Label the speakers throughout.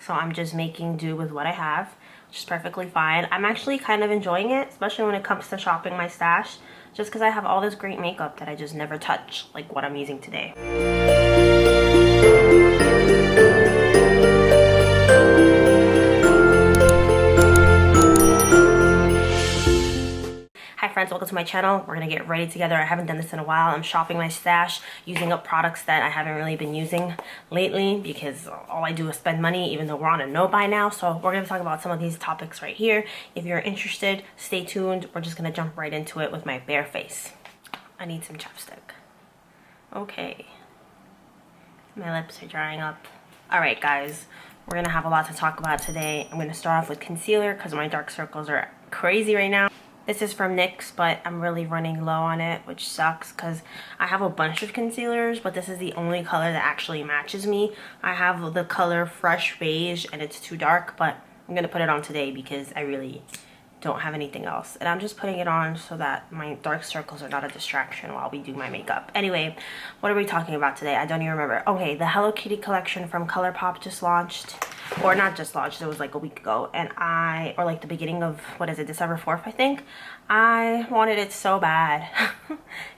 Speaker 1: so I'm just making do with what I have, which is perfectly fine. I'm actually kind of enjoying it, especially when it comes to shopping my stash, just because I have all this great makeup that I just never touch, like what I'm using today. Hi friends, welcome to my channel. We're gonna get ready together. I haven't done this in a while. I'm shopping my stash, using up products that I haven't really been using lately because all I do is spend money, even though we're on a no buy now. So we're gonna talk about some of these topics right here. If you're interested, stay tuned. We're just gonna jump right into it with my bare face. I need some chapstick. Okay. My lips are drying up. Alright guys, we're gonna have a lot to talk about today. I'm gonna start off with concealer because my dark circles are crazy right now. This is from NYX, but I'm really running low on it, which sucks because I have a bunch of concealers, but this is the only color that actually matches me. I have the color Fresh Beige, and it's too dark, but I'm going to put it on today because I really don't have anything else. And I'm just putting it on so that my dark circles are not a distraction while we do my makeup. Anyway, what are we talking about today? I don't even remember. Okay, the Hello Kitty collection from ColourPop just launched. Or not just launched, it was like a week ago, and or like the beginning of, what is it, December 4th, I think. I wanted it so bad,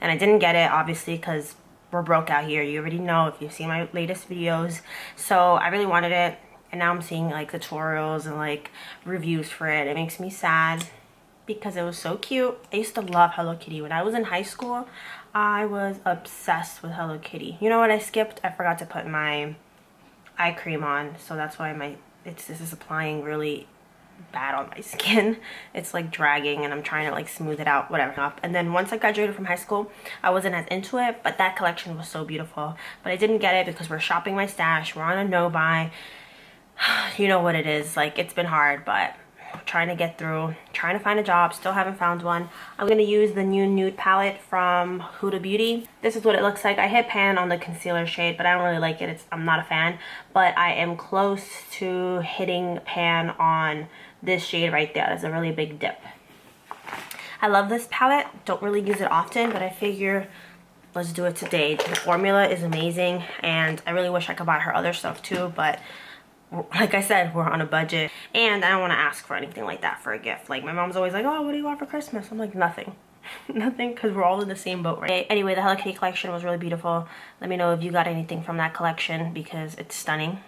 Speaker 1: and I didn't get it, obviously, because we're broke out here. You already know if you've seen my latest videos. So I really wanted it, and now I'm seeing like tutorials and like reviews for it. It makes me sad because it was so cute. I used to love Hello Kitty. When I was in high school, I was obsessed with Hello Kitty. You know what I skipped? I forgot to put my eye cream on, so that's why this is applying really bad on my skin. It's like dragging, and I'm trying to like smooth it out, whatever. And then once I graduated from high school, I wasn't as into it, but that collection was so beautiful. But I didn't get it because we're shopping my stash. We're on a no buy. You know what it is. Like, it's been hard, but trying to get through, trying to find a job, still haven't found one. I'm gonna use the new nude palette from Huda Beauty. This is what it looks like. I hit pan on the concealer shade, but I don't really like it. I'm not a fan, but I am close to hitting pan on this shade right there. It's a really big dip. I love this palette. Don't really use it often, but I figure let's do it today. The formula is amazing, and I really wish I could buy her other stuff too, but like I said, we're on a budget, and I don't want to ask for anything like that for a gift. Like, my mom's always like, oh, what do you want for Christmas? I'm like, nothing. Nothing, because we're all in the same boat, right? Anyway, the Hello Kitty collection was really beautiful. Let me know if you got anything from that collection because it's stunning.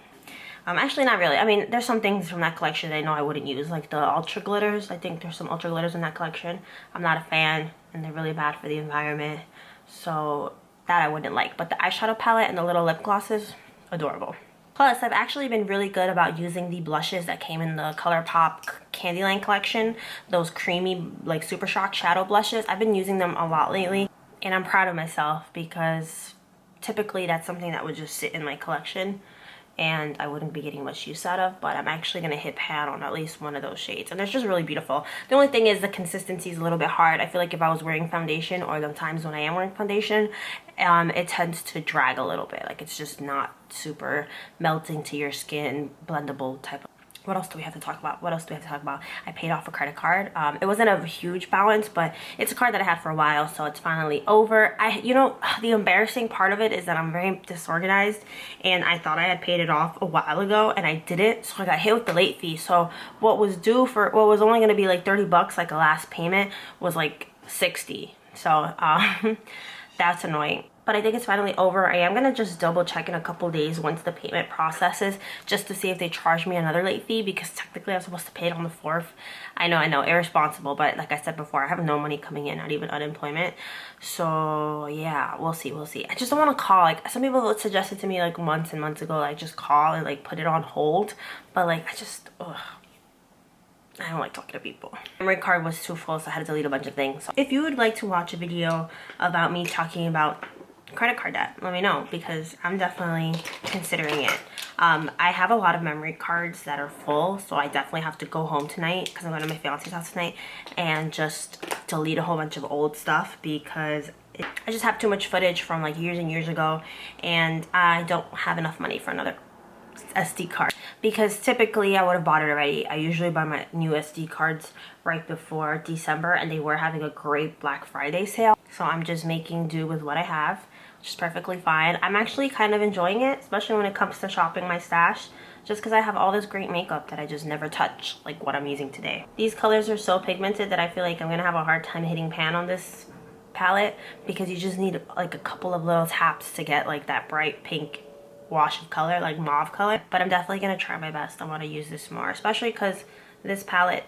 Speaker 1: Actually, not really. I mean, there's some things from that collection that I know I wouldn't use, like the ultra glitters. I think there's some ultra glitters in that collection. I'm not a fan, and they're really bad for the environment, so that I wouldn't like. But the eyeshadow palette and the little lip glosses, adorable. Plus, I've actually been really good about using the blushes that came in the ColourPop Candyland collection. Those creamy, like, Super Shock shadow blushes. I've been using them a lot lately, and I'm proud of myself because typically that's something that would just sit in my collection and I wouldn't be getting much use out of, but I'm actually going to hit pan on at least one of those shades, and they're just really beautiful. The only thing is the consistency is a little bit hard. I feel like if I was wearing foundation, or the times when I am wearing foundation, it tends to drag a little bit. Like, it's just not super melting to your skin, blendable type of. What else do we have to talk about? What else do we have to talk about? I paid off a credit card. It wasn't a huge balance, but it's a card that I had for a while, so it's finally over. You know, the embarrassing part of it is that I'm very disorganized, and I thought I had paid it off a while ago, and I didn't, so I got hit with the late fee. So what was only going to be like 30 bucks, like a last payment, was like 60. So that's annoying. But I think it's finally over. I am going to just double check in a couple days once the payment processes, just to see if they charge me another late fee, because technically I'm supposed to pay it on the 4th. I know, irresponsible, but like I said before, I have no money coming in, not even unemployment. So yeah, we'll see. I just don't want to call. Like, some people suggested to me like months and months ago, like, just call and like put it on hold. But like, I don't like talking to people. My memory card was too full, so I had to delete a bunch of things. So if you would like to watch a video about me talking about credit card debt, let me know, because I'm definitely considering it. I have a lot of memory cards that are full, so I definitely have to go home tonight, because I'm going to my fiance's house tonight, and just delete a whole bunch of old stuff, because I just have too much footage from like years and years ago, and I don't have enough money for another SD card, because typically I would have bought it already. I usually buy my new SD cards right before December, and they were having a great Black Friday sale, so I'm just making do with what I have, which is perfectly fine. I'm actually kind of enjoying it, especially when it comes to shopping my stash, just because I have all this great makeup that I just never touch, like what I'm using today. These colors are so pigmented that I feel like I'm gonna have a hard time hitting pan on this palette, because you just need like a couple of little taps to get like that bright pink wash of color, like mauve color. But I'm definitely gonna try my best. I want to use this more, especially because this palette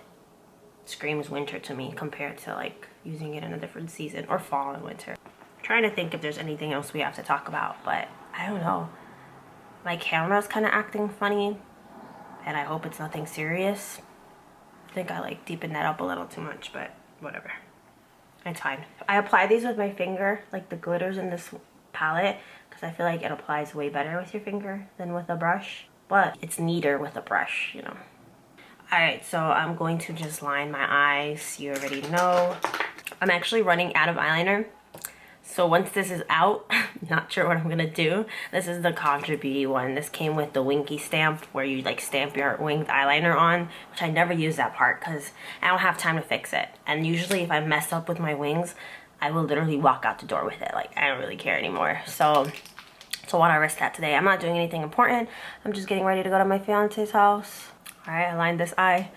Speaker 1: screams winter to me compared to like using it in a different season, or fall and winter. I'm trying to think if there's anything else we have to talk about, but I don't know. My camera's kind of acting funny, and I hope it's nothing serious. I think I like deepened that up a little too much, but whatever. It's fine. I apply these with my finger, like the glitters in this palette, because I feel like it applies way better with your finger than with a brush. But it's neater with a brush, you know. Alright, so I'm going to just line my eyes. You already know. I'm actually running out of eyeliner. So once this is out, not sure what I'm gonna do. This is the Conjure Beauty one. This came with the winky stamp, where you like stamp your winged eyeliner on, which I never use that part because I don't have time to fix it. And usually if I mess up with my wings, I will literally walk out the door with it. Like, I don't really care anymore. So why not risk that today? I'm not doing anything important. I'm just getting ready to go to my fiance's house. Alright, I lined this eye.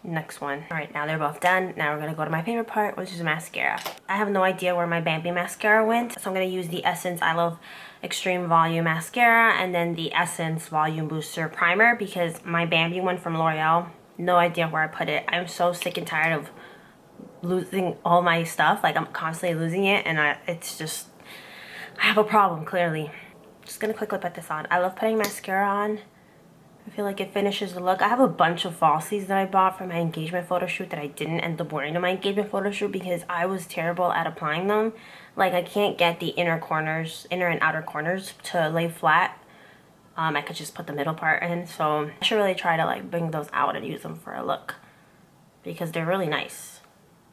Speaker 1: Next one. Alright, now they're both done. Now we're gonna go to my favorite part, which is mascara. I have no idea where my Bambi mascara went, so I'm gonna use the Essence I Love Extreme Volume Mascara and then the Essence Volume Booster Primer, because my Bambi one from L'Oreal, no idea where I put it. I'm so sick and tired of losing all my stuff. Like, I'm constantly losing it, and it's just, I have a problem, clearly. Just gonna quickly put this on. I love putting mascara on. I feel like it finishes the look. I have a bunch of falsies that I bought for my engagement photo shoot that I didn't end up wearing to my engagement photo shoot because I was terrible at applying them. Like, I can't get the inner and outer corners to lay flat. I could just put the middle part in. So I should really try to like bring those out and use them for a look, because they're really nice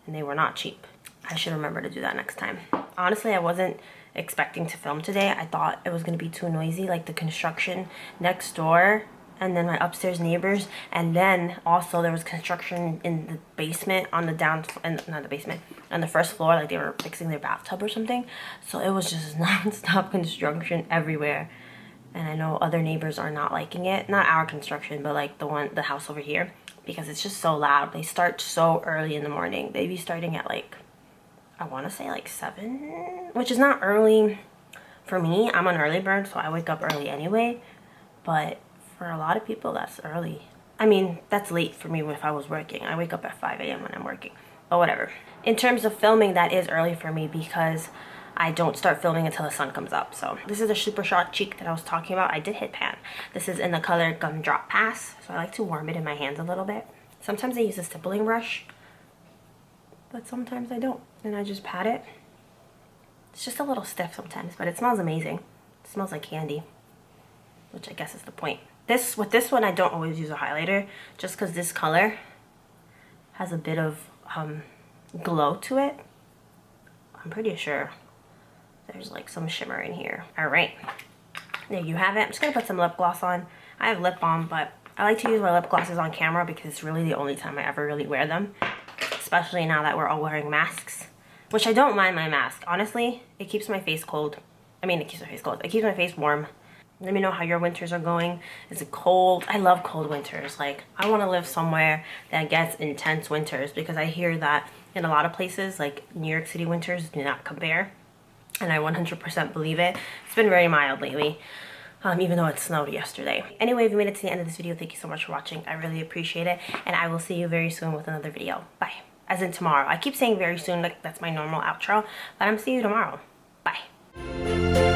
Speaker 1: and they were not cheap. I should remember to do that next time. Honestly, I wasn't expecting to film today. I thought it was going to be too noisy, like the construction next door and then my upstairs neighbors, and then also there was construction in the basement on the not the basement, on the first floor, like they were fixing their bathtub or something. So it was just non-stop construction everywhere, and I know other neighbors are not liking it. Not our construction, but like the house over here, because it's just so loud. They start so early in the morning. They be starting at like, I want to say like 7, which is not early for me. I'm an early bird, so I wake up early anyway, but for a lot of people, that's early. I mean, that's late for me if I was working. I wake up at 5 a.m. when I'm working, but whatever. In terms of filming, that is early for me because I don't start filming until the sun comes up. So this is a super short cheek that I was talking about. I did hit pan. This is in the color Gumdrop Pass, so I like to warm it in my hands a little bit. Sometimes I use a stippling brush, but sometimes I don't, and I just pat it. It's just a little stiff sometimes, but it smells amazing. It smells like candy, which I guess is the point. With this one, I don't always use a highlighter, just because this color has a bit of glow to it. I'm pretty sure there's like some shimmer in here. All right, there you have it. I'm just gonna put some lip gloss on. I have lip balm, but I like to use my lip glosses on camera because it's really the only time I ever really wear them, especially now that we're all wearing masks, which I don't mind my mask. Honestly, it keeps my face cold. I mean, it keeps my face cold. It keeps my face warm. Let me know how your winters are going. Is it cold? I love cold winters. Like, I want to live somewhere that gets intense winters, because I hear that in a lot of places, like New York City winters do not compare. And I 100% believe it. It's been very mild lately, even though it snowed yesterday. Anyway, if you made it to the end of this video, thank you so much for watching. I really appreciate it. And I will see you very soon with another video. Bye. As in tomorrow. I keep saying very soon, like that's my normal outro. But I'm seeing you tomorrow. Bye.